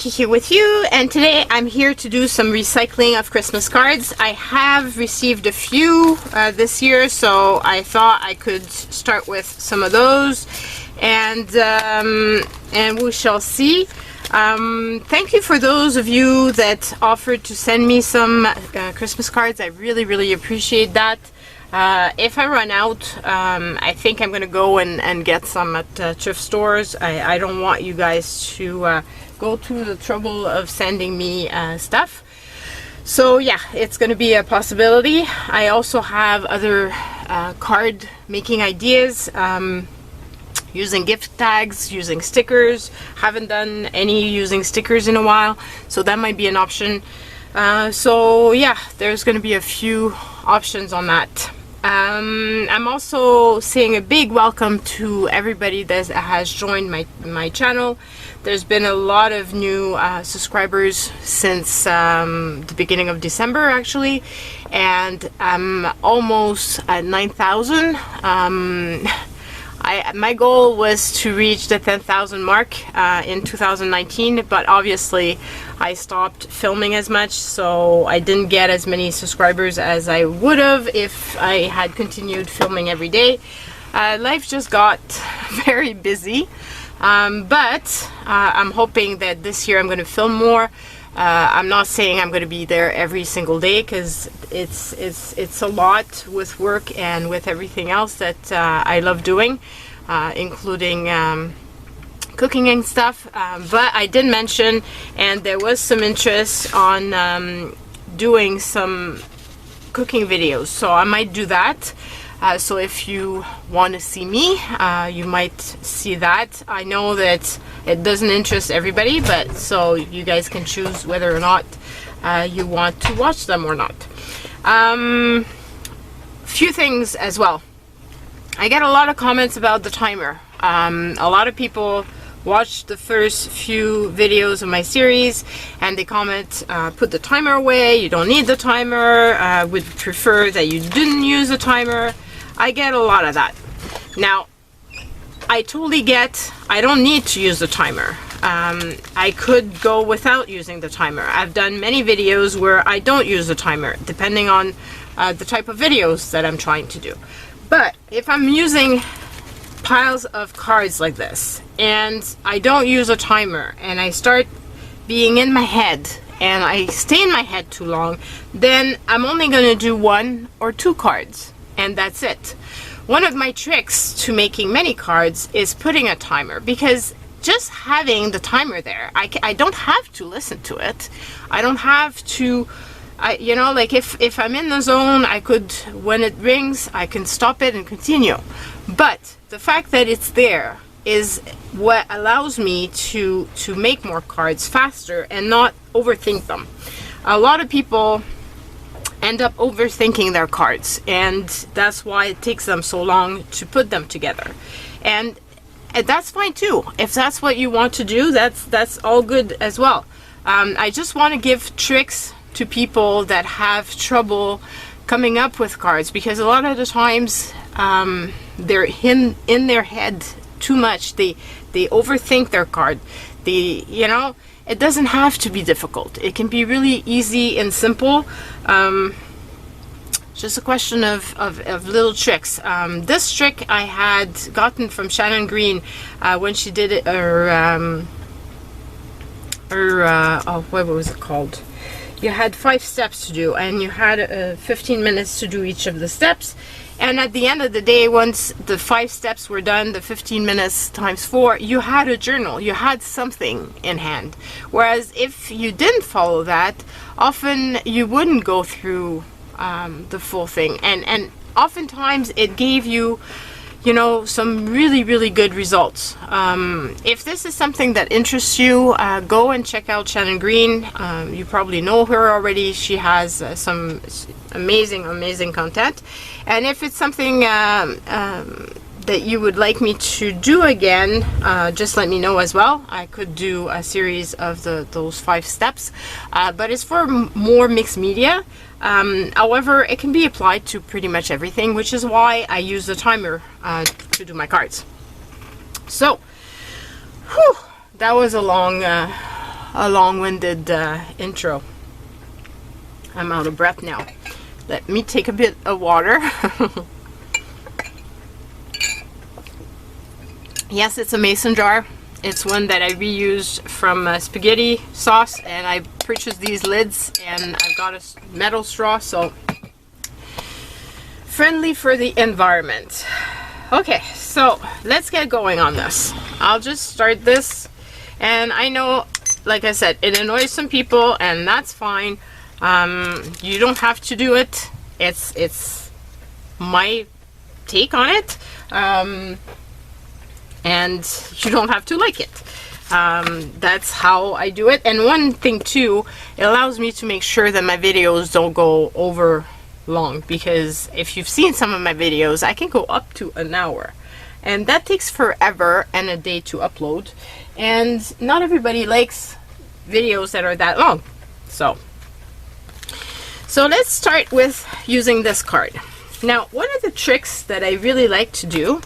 Vicky here with you, and today I'm here to do some recycling of Christmas cards. I have received a few this year, so I thought I could start with some of those, and we shall see. Thank you for those of you that offered to send me some Christmas cards. I really appreciate that. If I run out, I think I'm gonna go and get some at thrift stores. I don't want you guys to go through the trouble of sending me stuff. So yeah, it's gonna be a possibility. I also have other card making ideas, using gift tags, using stickers. Haven't done any using stickers in a while, so that might be an option. So yeah, there's gonna be a few options on that. I'm also saying a big welcome to everybody that has joined my channel. There's been a lot of new subscribers since the beginning of December actually, and I'm almost at 9,000. My goal was to reach the 10,000 mark in 2019, but obviously I stopped filming as much, so I didn't get as many subscribers as I would have if I had continued filming every day. Life just got very busy, but I'm hoping that this year I'm going to film more. I'm not saying I'm going to be there every single day, because it's a lot with work and with everything else that I love doing, including cooking and stuff. But I did mention, and there was some interest on doing some cooking videos, so I might do that. So if you want to see me, you might see that. I know that it doesn't interest everybody, but so you guys can choose whether or not you want to watch them or not. Few things as well. I get a lot of comments about the timer. A lot of people watch the first few videos of my series and they comment, put the timer away, you don't need the timer, would prefer that you didn't use the timer. I get a lot of that. Now, I totally get, I don't need to use the timer. I could go without using the timer. I've done many videos where I don't use the timer, depending on the type of videos that I'm trying to do. But if I'm using piles of cards like this, and I don't use a timer, and I start being in my head, and I stay in my head too long, then I'm only going to do 1 or 2 cards. And that's it. One of my tricks to making many cards is putting a timer, because just having the timer there, I don't have to listen to it. I don't have to, you know, like if I'm in the zone, I could, when it rings, I can stop it and continue. But the fact that it's there is what allows me to make more cards faster and not overthink them. A lot of people end up overthinking their cards, and that's why it takes them so long to put them together, and that's fine too. If that's what you want to do, that's all good as well. I just want to give tricks to people that have trouble coming up with cards, because a lot of the times they're in their head too much. They overthink their card. You know, it doesn't have to be difficult. It can be really easy and simple. Just a question of little tricks. This trick I had gotten from Shannon Green when she did it, oh, what was it called? You had 5 steps to do, and you had 15 minutes to do each of the steps. And at the end of the day, once the 5 steps were done, the 15 minutes times 4, you had a journal, you had something in hand. Whereas if you didn't follow that, often you wouldn't go through the full thing. And oftentimes it gave you, you know, some really good results. If this is something that interests you, go and check out Shannon Green. You probably know her already. She has some amazing content. And if it's something that you would like me to do again, just let me know as well. I could do a series of those 5 steps, but it's for more mixed media. However, it can be applied to pretty much everything, which is why I use the timer to do my cards. So, whew, that was a long a long-winded intro. I'm out of breath now. Let me take a bit of water. Yes, it's a mason jar. It's one that I reused from spaghetti sauce, and I purchased these lids, and I've got a metal straw, so friendly for the environment. Okay, so let's get going on this. I'll just start this, and I know, like I said, it annoys some people, and that's fine. You don't have to do it. It's my take on it. And you don't have to like it. That's how I do it. And one thing too, it allows me to make sure that my videos don't go over long, because if you've seen some of my videos, I can go up to an hour, and that takes forever and a day to upload, and not everybody likes videos that are that long. So let's start with using this card. Now, one of the tricks that I really like to do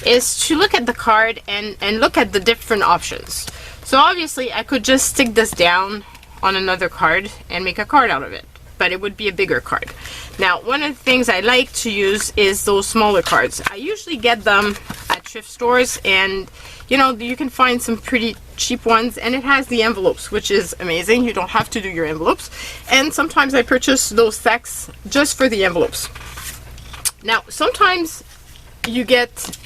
is to look at the card and look at the different options. So obviously I could just stick this down on another card and make a card out of it, but it would be a bigger card. Now, one of the things I like to use is those smaller cards. I usually get them at thrift stores, and you know, you can find some pretty cheap ones, and it has the envelopes, which is amazing. You don't have to do your envelopes, and sometimes I purchase those sacks just for the envelopes. Now, sometimes you get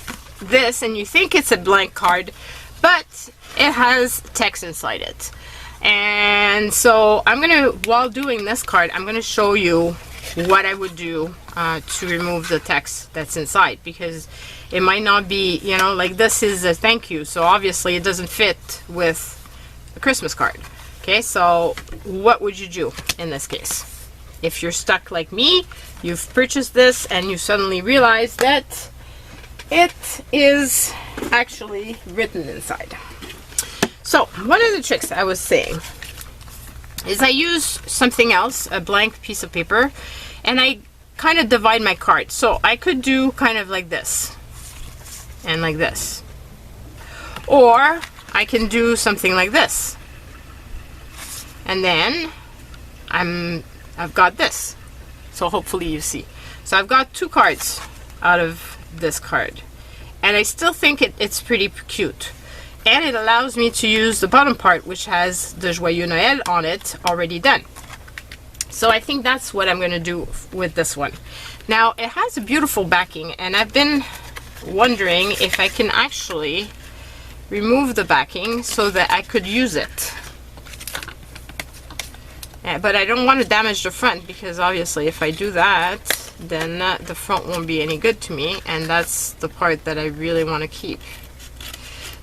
this and you think it's a blank card, but it has text inside it. And so I'm gonna, while doing this card, I'm gonna show you what I would do to remove the text that's inside, because it might not be, you know, like this is a thank you, so obviously it doesn't fit with a Christmas card. Okay, so what would you do in this case? If you're stuck like me, you've purchased this and you suddenly realize that it is actually written inside. So one of the tricks I was saying is I use something else, a blank piece of paper, and I kind of divide my card. So I could do kind of like this and like this, or I can do something like this, and then I've got this. So hopefully you see. So I've got two cards out of this card, and I still think it's pretty cute, and it allows me to use the bottom part, which has the Joyeux Noël on it already done. So I think that's what I'm going to do with this one. Now, it has a beautiful backing, and I've been wondering if I can actually remove the backing so that I could use it. But I don't want to damage the front, because obviously if I do that, then the front won't be any good to me, and that's the part that I really want to keep.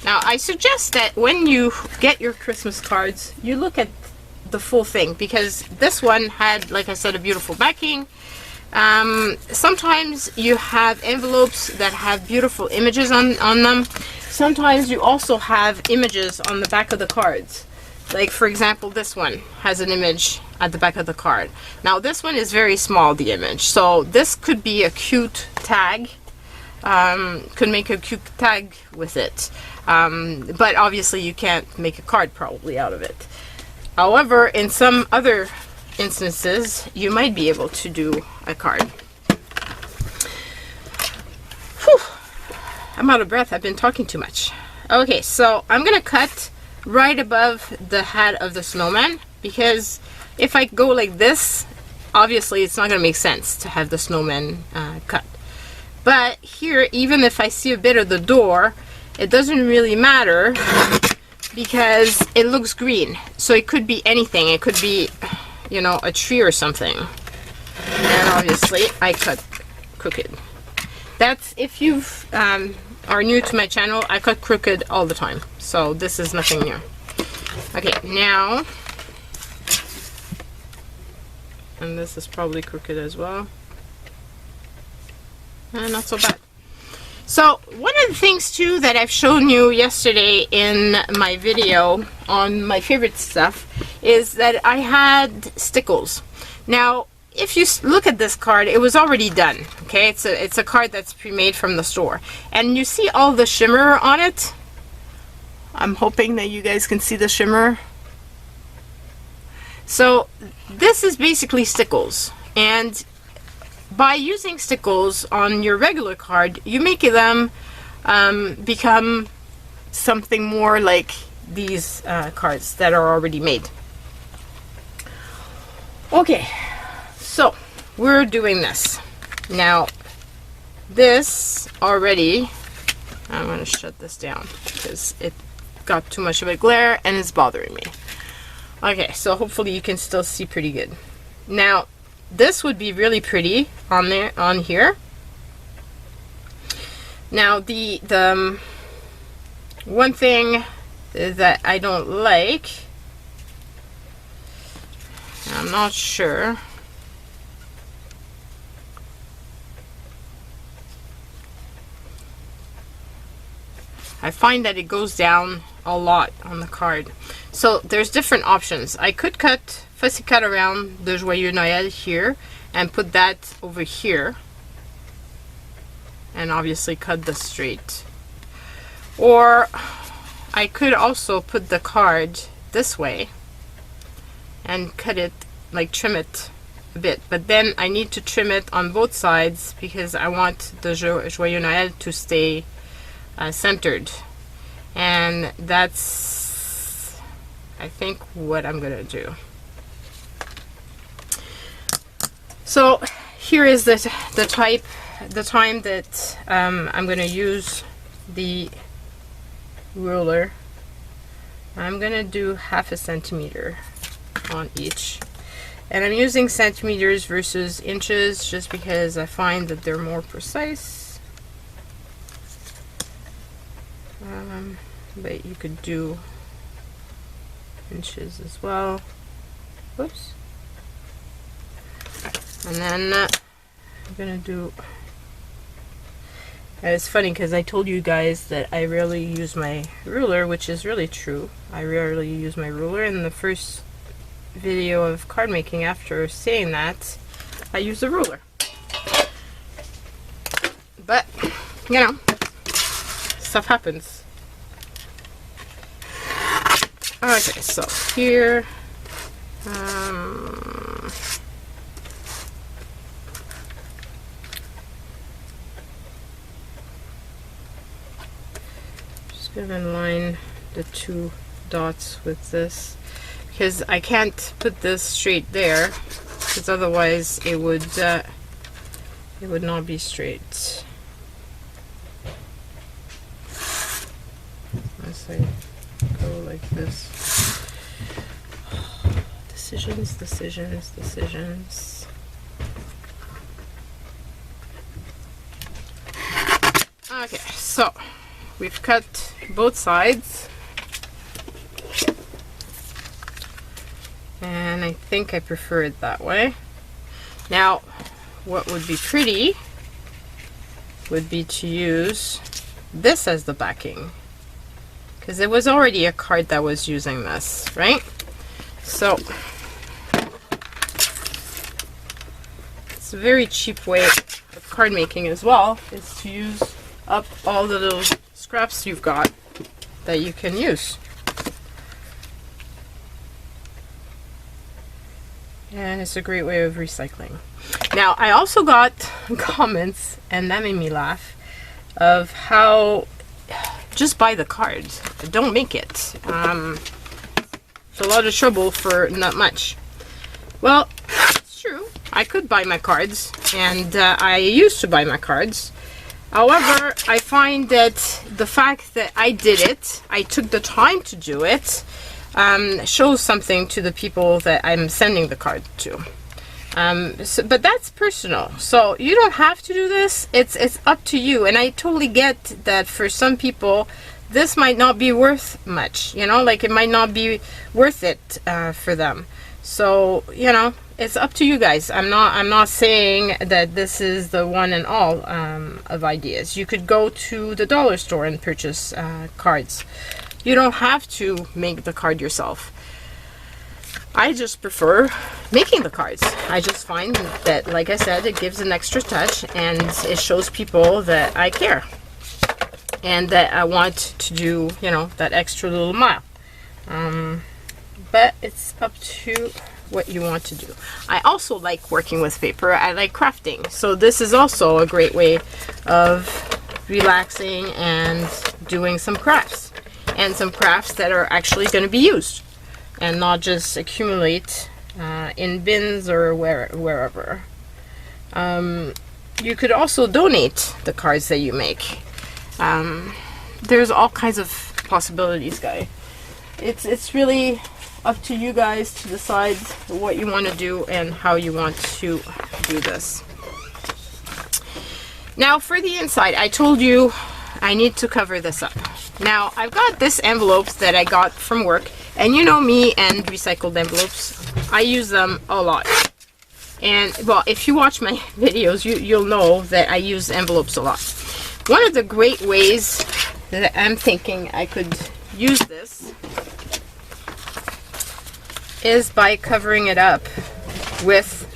Now, I suggest that when you get your Christmas cards, you look at the full thing, because this one had, like I said, a beautiful backing. Sometimes you have envelopes that have beautiful images on them. Sometimes you also have images on the back of the cards. Like, for example, this one has an image at the back of the card. Now, this one is very small, the image. So this could be a cute tag. Could make a cute tag with it. But obviously you can't make a card probably out of it. However, in some other instances, you might be able to do a card. Whew. I'm out of breath. I've been talking too much. Okay, so I'm going to cut right above the head of the snowman, because if I go like this, obviously it's not going to make sense to have the snowman cut. But here, even if I see a bit of the door, it doesn't really matter, because it looks green. So it could be anything. It could be, you know, a tree or something. And obviously I cut crooked. That's, if you are new to my channel, I cut crooked all the time. So this is nothing new. Okay, now, and this is probably crooked as well. Not so bad. So one of the things too that I've shown you yesterday in my video on my favorite stuff is that I had stickles. Now, if you look at this card, it was already done. Okay, it's a card that's pre-made from the store, and you see all the shimmer on it. I'm hoping that you guys can see the shimmer. So this is basically stickles, and by using stickles on your regular card, you make them become something more like these cards that are already made. Okay, so we're doing this. Now, this already, I'm going to shut this down because it got too much of a glare and it's bothering me. Okay, so hopefully you can still see pretty good. Now, this would be really pretty on there, on here. Now, the one thing that I don't like, I'm not sure. I find that it goes down a lot on the card. So there's different options. I could cut fussy cut around the Joyeux Noël here and put that over here, and obviously cut this straight. Or I could also put the card this way and cut it, like trim it a bit, but then I need to trim it on both sides because I want the Joyeux Noël to stay centered, and that's, I think, what I'm gonna do. So here is the time that I'm gonna use the ruler. I'm gonna do 1/2 centimeter on each, and I'm using centimeters versus inches just because I find that they're more precise. But you could do inches as well. Whoops. And then I'm gonna do, and it's funny because I told you guys that I rarely use my ruler, which is really true. I rarely use my ruler. In the first video of card making, after saying that, I use the ruler. But, you know, stuff happens. Okay, so here, just gonna line the 2 dots with this because I can't put this straight there because otherwise it would not be straight. Unless I go like this. Decisions, decisions, decisions. Okay, so we've cut both sides, and I think I prefer it that way. Now, what would be pretty would be to use this as the backing, because there was already a card that was using this, right? So it's a very cheap way of card making as well, is to use up all the little scraps you've got that you can use. And it's a great way of recycling. Now, I also got comments, and that made me laugh, of how just buy the cards, don't make it. It's a lot of trouble for not much. Well, it's true. I could buy my cards, and I used to buy my cards. However, I find that the fact that I did it, I took the time to do it, shows something to the people that I'm sending the card to. But that's personal, so you don't have to do this. It's up to you, and I totally get that for some people this might not be worth much, you know, like it might not be worth it for them. So, you know, it's up to you guys. I'm not saying that this is the one and all of ideas. You could go to the dollar store and purchase cards. You don't have to make the card yourself. I just prefer making the cards. I just find that, like I said, it gives an extra touch, and it shows people that I care and that I want to do, you know, that extra little mile. But but it's up to what you want to do. I also like working with paper. I like crafting, so this is also a great way of relaxing and doing some crafts, and some crafts that are actually going to be used and not just accumulate in bins or wherever. You could also donate the cards that you make. There's all kinds of possibilities, guys. It's really up to you guys to decide what you want to do and how you want to do this. Now for the inside, I told you I need to cover this up. Now I've got this envelopes that I got from work, and you know me and recycled envelopes, I use them a lot. And well, if you watch my videos, you'll know that I use envelopes a lot. One of the great ways that I'm thinking I could use this is by covering it up with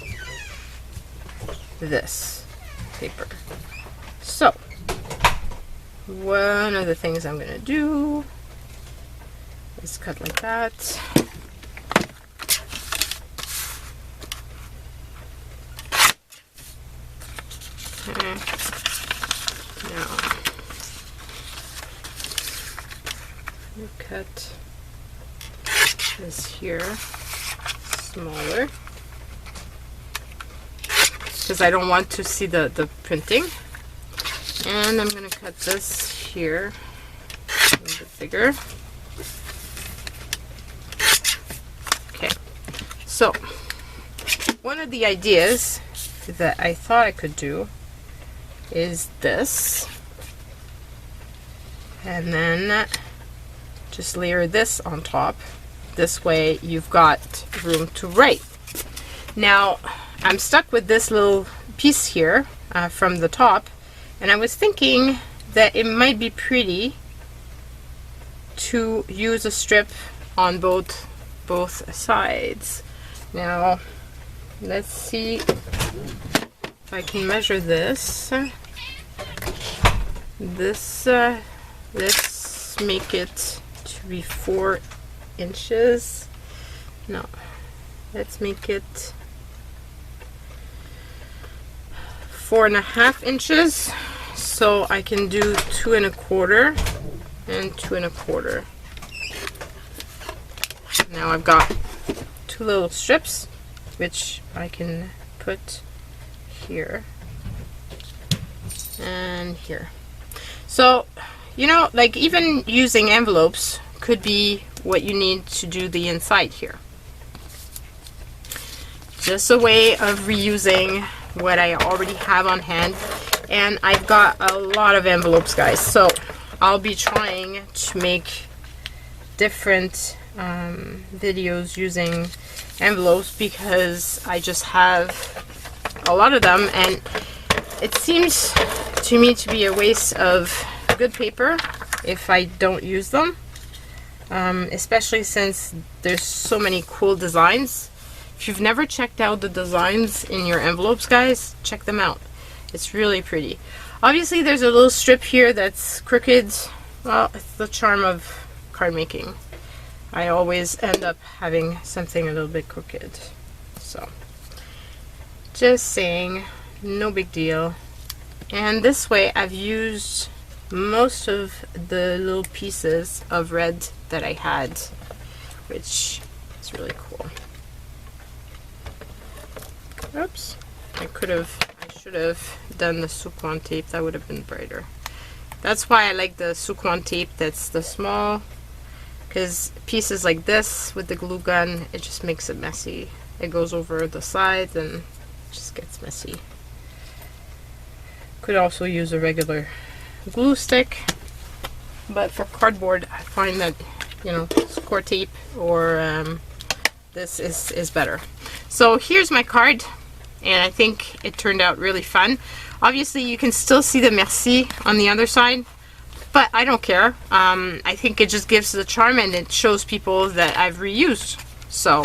this paper. So one of the things I'm gonna do is cut like that. Okay. Now we cut this here smaller because I don't want to see the printing, and I'm going to cut this here a little bit bigger. Okay, so one of the ideas that I thought I could do is this, and then just layer this on top. This way you've got room to write. Now I'm stuck with this little piece here from the top, and I was thinking that it might be pretty to use a strip on both sides. Now let's see if I can measure this. Let's make it to be 4 inches. No, let's make it 4.5 inches, so I can do 2 1/4 and 2 1/4. Now I've got 2 little strips which I can put here and here. So, you know, like even using envelopes could be what you need to do the inside here. Just a way of reusing what I already have on hand, and I've got a lot of envelopes, guys, so I'll be trying to make different videos using envelopes because I just have a lot of them, and it seems to me to be a waste of good paper if I don't use them, especially since there's so many cool designs. If you've never checked out the designs in your envelopes, guys, check them out. It's really pretty. Obviously there's a little strip here that's crooked. Well, it's the charm of card making. I always end up having something a little bit crooked. So, just saying, no big deal. And this way I've used most of the little pieces of red that I had, which is really cool. Oops, I should have done the Soho tape. That would have been brighter. That's why I like the Soho tape that's the small, because pieces like this with the glue gun, it just makes it messy. It goes over the sides and it just gets messy. Could also use a regular glue stick, but for cardboard I find that, you know, Soho tape or this is better. So here's my card, and I think it turned out really fun. Obviously you can still see the merci on the other side, but I don't care. I think it just gives the charm, and it shows people that I've reused. So,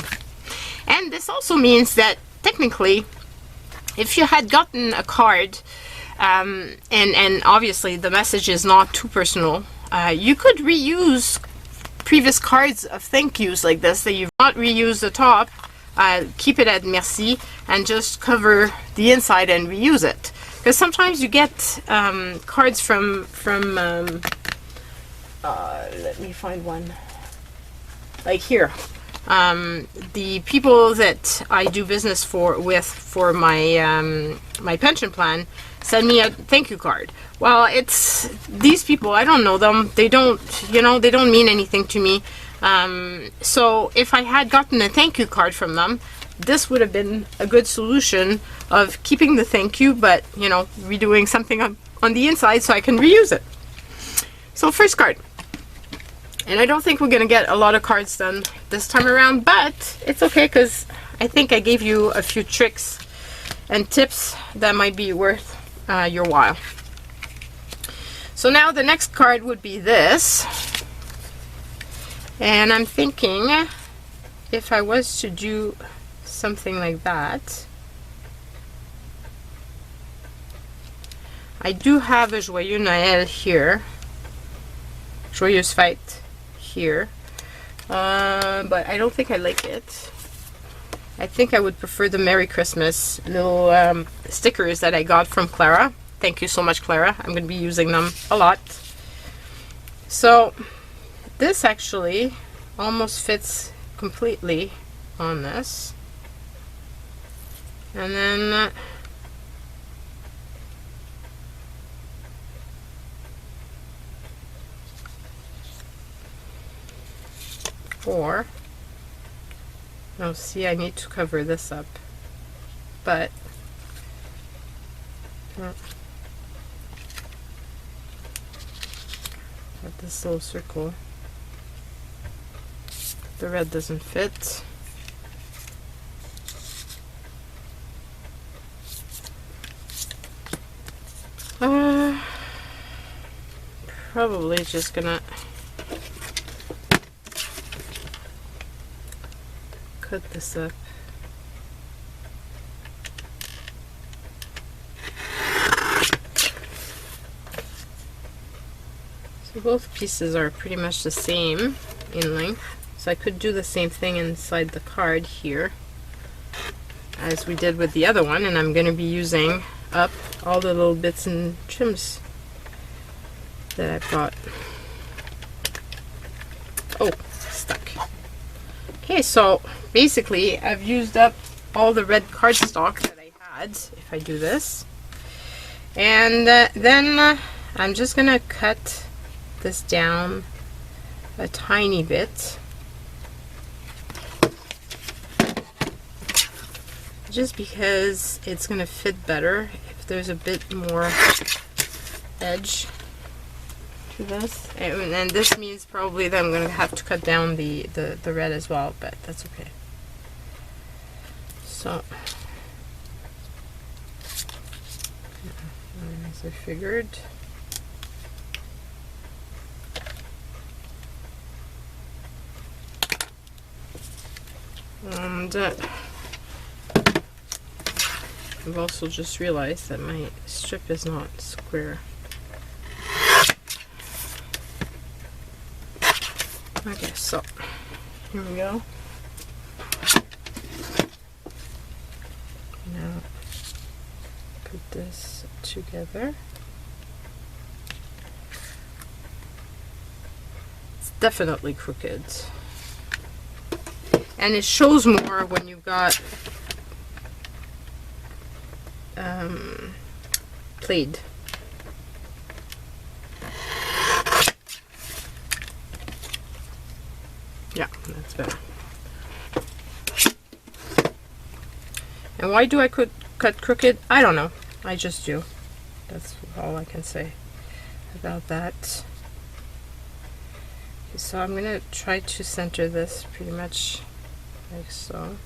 and this also means that technically if you had gotten a card and obviously the message is not too personal, you could reuse previous cards of thank yous like this that you've not reused the top, keep it at merci and just cover the inside and reuse it. Because sometimes you get cards from let me find one, like here. The people that I do business with for my my pension plan send me a thank you card. Well, it's these people, I don't know them. They don't, you know, they don't mean anything to me. So if I had gotten a thank you card from them, this would have been a good solution of keeping the thank you, but, you know, redoing something on the inside so I can reuse it. So first card. And I don't think we're going to get a lot of cards done this time around, but it's okay because I think I gave you a few tricks and tips that might be worth your while. So now the next card would be this. And I'm thinking if I was to do something like that, I do have a Joyeux Noël here, Joyeuse Fête here, but I don't think I like it. I think I would prefer the Merry Christmas little stickers that I got from Clara. Thank you so much, Clara. I'm going to be using them a lot. So this actually almost fits completely on this. And then or no, see, I need to cover this up, but got this little circle. The red doesn't fit. Probably just gonna cut this up. So both pieces are pretty much the same in length. So I could do the same thing inside the card here as we did with the other one, and I'm going to be using up all the little bits and trims that I've got. Oh, stuck. Okay, so basically I've used up all the red cardstock that I had if I do this, and then I'm just gonna cut this down a tiny bit, just because it's gonna fit better if there's a bit more edge to this. And this means probably that I'm gonna have to cut down the red as well, but that's okay. So as I figured, and I've also just realized that my strip is not square. Okay, so here we go. Now put this together. It's definitely crooked, and it shows more when you've got plaid. Yeah, that's better. And why do I cut crooked? I don't know. I just do. That's all I can say about that. Okay, so I'm gonna try to center this pretty much like so.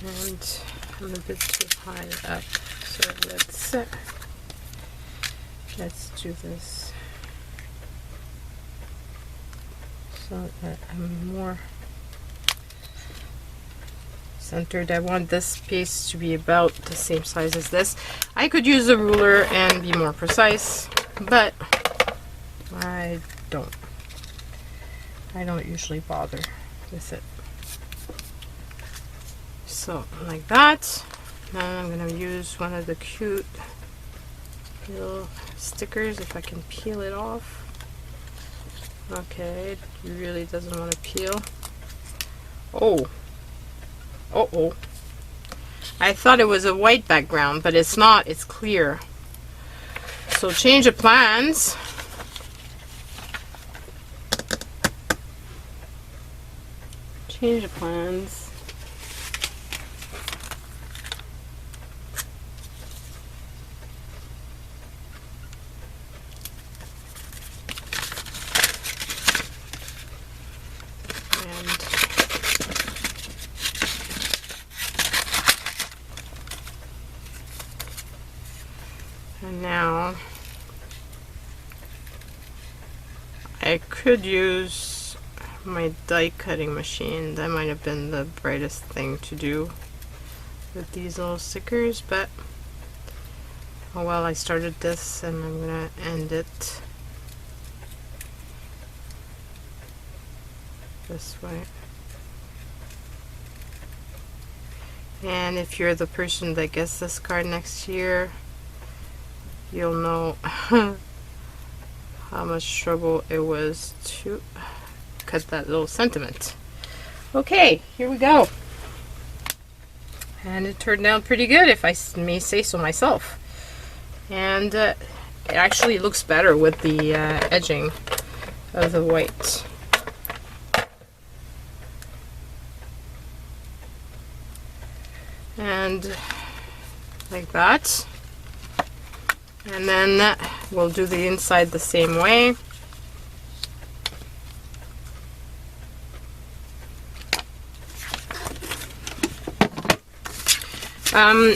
And I'm a bit too high up, So let's do this so that I'm more centered. I want this piece to be about the same size as this. I could use a ruler and be more precise, but I don't usually bother with it. So like that. Now I'm gonna use one of the cute little stickers, if I can peel it off. Okay, it really doesn't want to peel. Oh, I thought it was a white background, but it's not, it's clear. So change of plans. Change of plans. And now I could use my die cutting machine. That might have been the brightest thing to do with these little stickers, but oh well, I started this and I'm gonna end it this way. And if you're the person that gets this card next year, you'll know how much struggle it was to cut that little sentiment. Okay, here we go. And it turned out pretty good, if I may say so myself. And it actually looks better with the edging of the white. And like that. And then we'll do the inside the same way.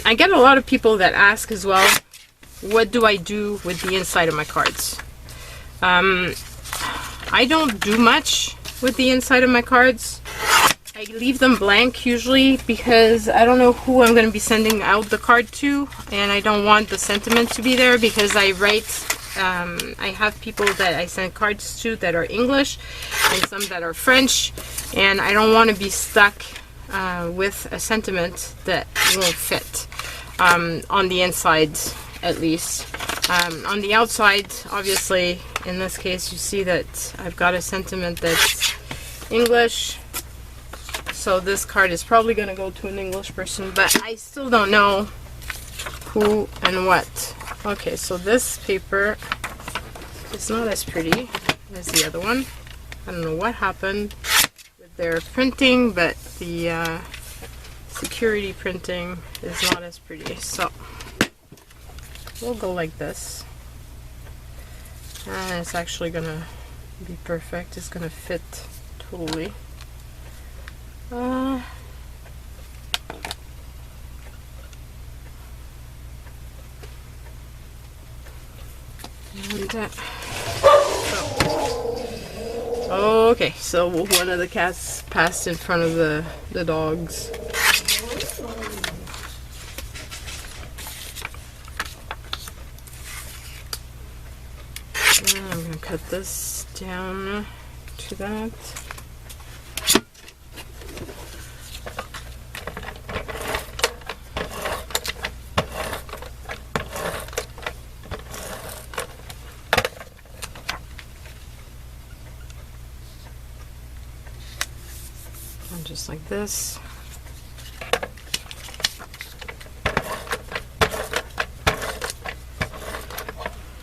I get a lot of people that ask as well, what do I do with the inside of my cards? I don't do much with the inside of my cards. I leave them blank usually because I don't know who I'm going to be sending out the card to, and I don't want the sentiment to be there because I write, I have people that I send cards to that are English and some that are French, and I don't want to be stuck with a sentiment that won't fit on the inside at least. On the outside, obviously, in this case, you see that I've got a sentiment that's English. So this card is probably going to go to an English person, but I still don't know who and what. Okay, so this paper is not as pretty as the other one. I don't know what happened with their printing, but the security printing is not as pretty. So we'll go like this. And it's actually going to be perfect. It's going to fit totally. Okay, so one of the cats passed in front of the dogs. And I'm going to cut this down to that. Just like this.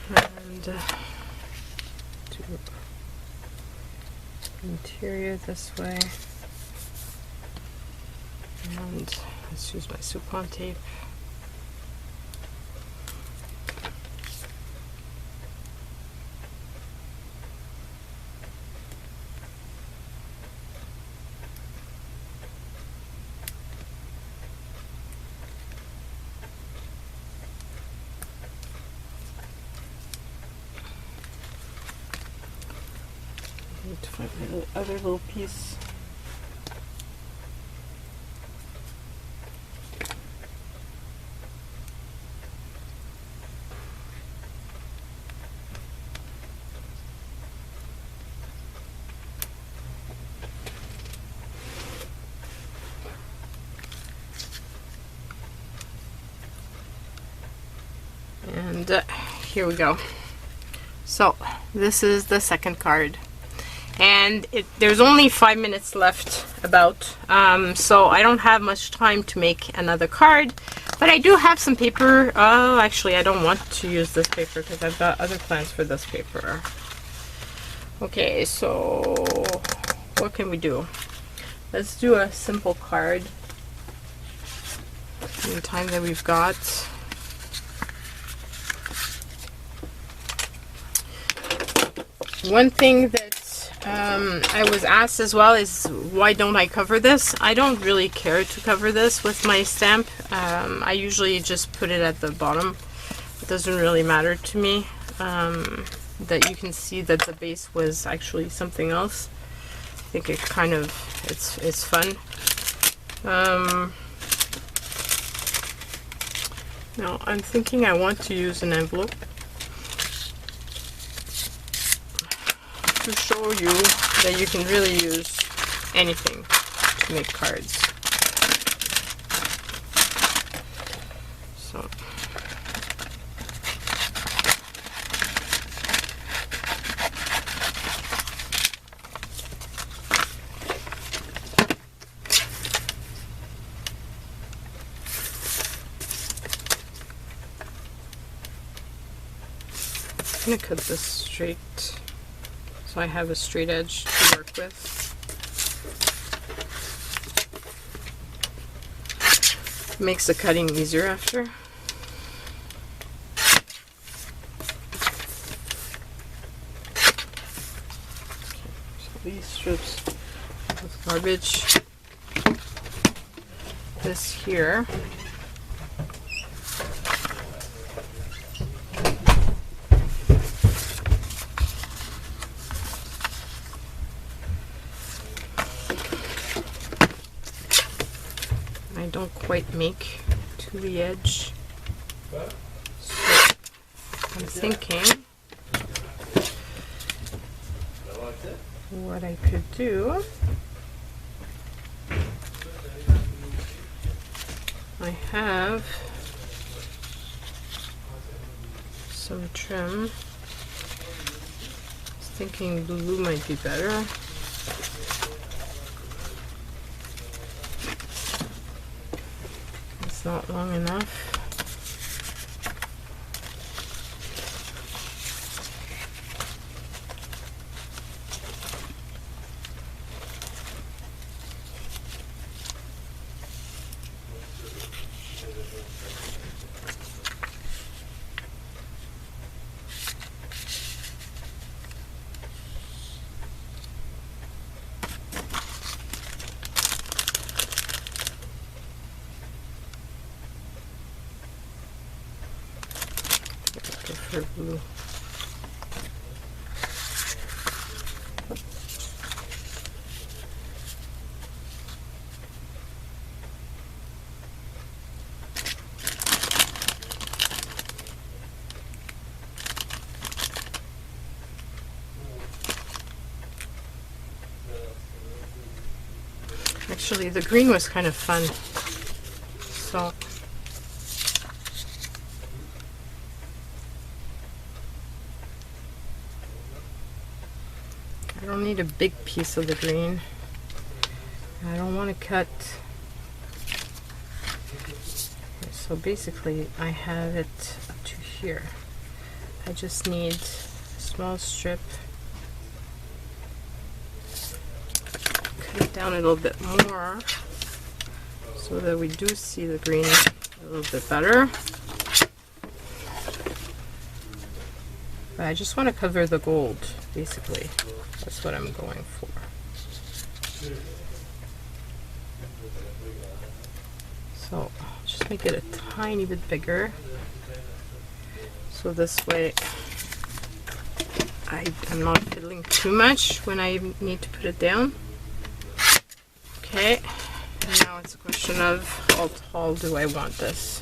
And do interior this way. And let's use my Soho tape. Need to find my other little piece. And here we go. So this is the second card, and there's only 5 minutes left about, so I don't have much time to make another card, but I do have some paper. Actually, I don't want to use this paper because I've got other plans for this paper. Okay, so what can we do? Let's do a simple card in the time that we've got. One thing that I was asked as well is, why don't I cover this? I don't really care to cover this with my stamp. I usually just put it at the bottom. It doesn't really matter to me that you can see that the base was actually something else. I think it kind of, it's fun. Now I'm thinking I want to use an envelope to show you that you can really use anything to make cards. So I'm gonna cut this straight, so I have a straight edge to work with. Makes the cutting easier after. Okay, so these strips of garbage. This here. Don't quite make to the edge, so I'm thinking what I could do, I have some trim. I was thinking blue might be better. Not long enough. For blue. Actually, the green was kind of fun, so I don't need a big piece of the green. I don't want to cut. So basically I have it up to here. I just need a small strip. Cut it down a little bit more so that we do see the green a little bit better. But I just want to cover the gold, basically. That's what I'm going for. So just make it a tiny bit bigger. So this way I'm not fiddling too much when I need to put it down. Okay, and now it's a question of how tall do I want this.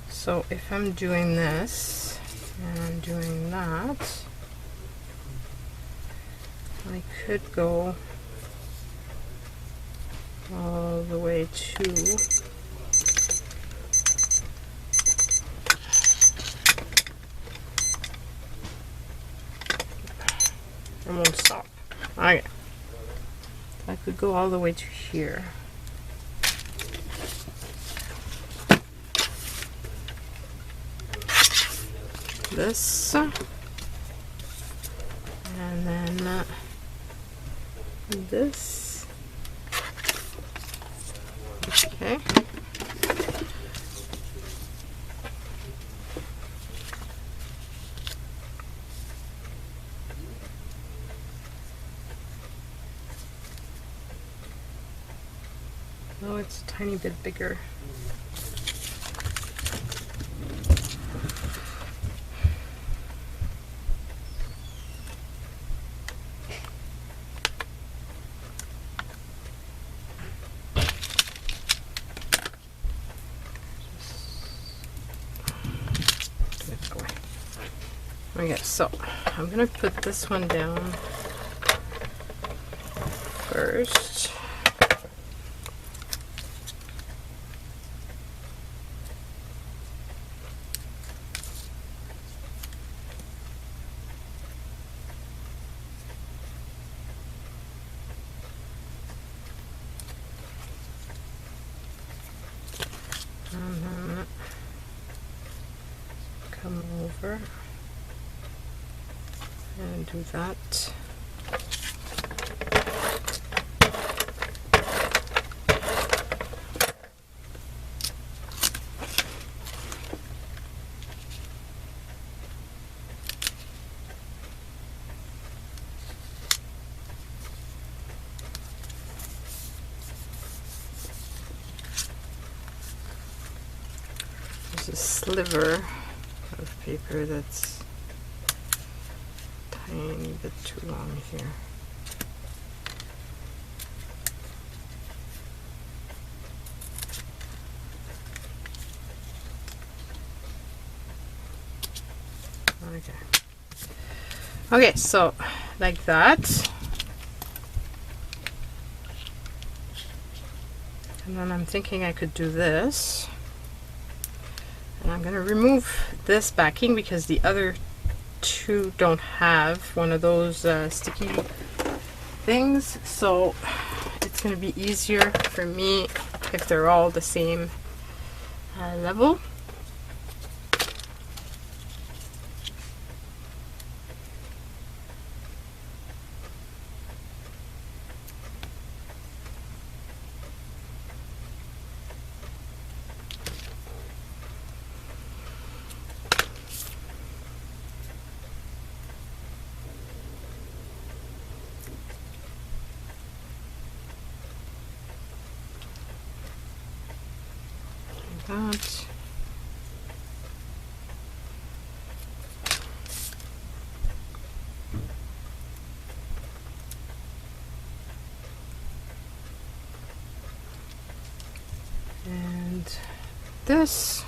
So if I'm doing this and I'm doing that, I could go all the way to I won't stop. Okay. I could go all the way to here. This. And then this. Okay. Oh, it's a tiny bit bigger. Okay, so I'm gonna put this one down first. And then come over and do that. There's a sliver of paper that's tiny bit too long here. Okay, so like that. And then I'm thinking I could do this. And I'm going to remove this backing because the other two don't have one of those sticky things, so it's going to be easier for me if they're all the same level. That. And this.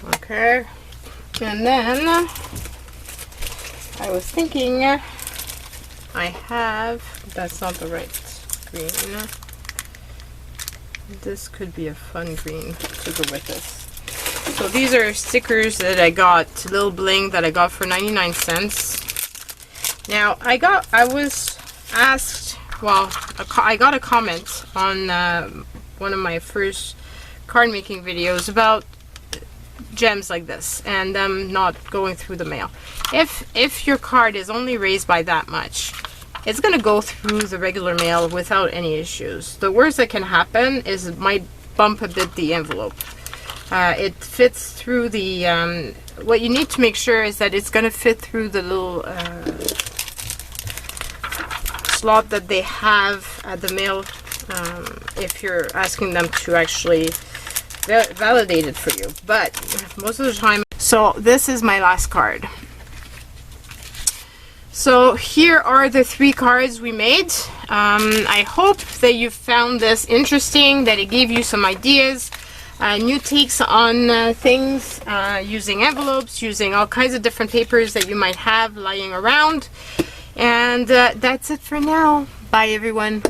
Okay. And then I was thinking I have, that's not the right green. This could be a fun green to go with this. So these are stickers that I got, little bling that I got for 99 cents. Now I was asked, well, I got a comment on one of my first card making videos about gems like this and them not going through the mail. If your card is only raised by that much, it's going to go through the regular mail without any issues. The worst that can happen is it might bump a bit the envelope. It fits through the, what you need to make sure is that it's going to fit through the little slot that they have at the mail if you're asking them to actually validate it for you. But most of the time, So this is my last card. So here are the 3 cards we made. I hope that you found this interesting, that it gave you some ideas, new takes on things, using envelopes, using all kinds of different papers that you might have lying around. And that's it for now. Bye everyone.